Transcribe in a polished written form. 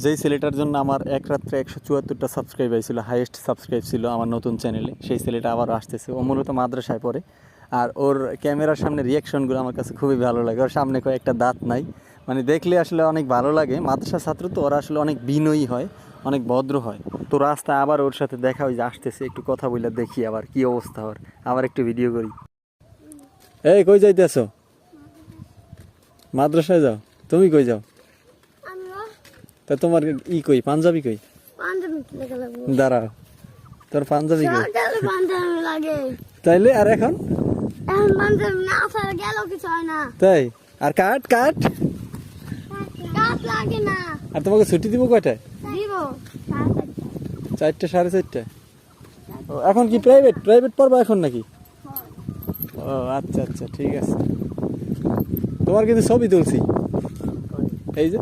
যেই ছেলেটার জন্য আমার এক রাত্রে 174টা সাবস্ক্রাইব হয়েছিল, হাইয়েস্ট সাবস্ক্রাইব ছিল আমার নতুন চ্যানেলে, সেই ছেলেটা আবার আসতেছে। ও মূলত মাদ্রাসায় পড়ে, আর ওর ক্যামেরার সামনে রিয়াকশনগুলো আমার কাছে খুবই ভালো লাগে। ওর সামনে কয়েকটা দাঁত নাই, মানে দেখলে আসলে অনেক ভালো লাগে। মাদ্রাসা ছাত্র তো, ওরা আসলে অনেক বিনয়ী হয়, অনেক ভদ্র হয়। তো রাস্তায় আবার ওর সাথে দেখা, ওই যে আসতেছে, একটু কথা বলে দেখি আবার কি অবস্থা ওর, আবার একটু ভিডিও করি। এই কই যাইতেছো? মাদ্রাসায় যাও? তুমি কই যাও? তা তোমার ই কই, পাঞ্জাবি কই? দাঁড়াও, তোর পাঞ্জাবি কই? তাইলে আর এখন তাই? আর কাট কাট, আর তোমাকে ছুটি দিব কয়টায়? 4টে, 4:30টায়। এখন কি প্রাইভেট প্রাইভেট পড়বা এখন নাকি? ও আচ্ছা আচ্ছা, ঠিক আছে। তোমার কিন্তু ছবি তুলছি, এই যে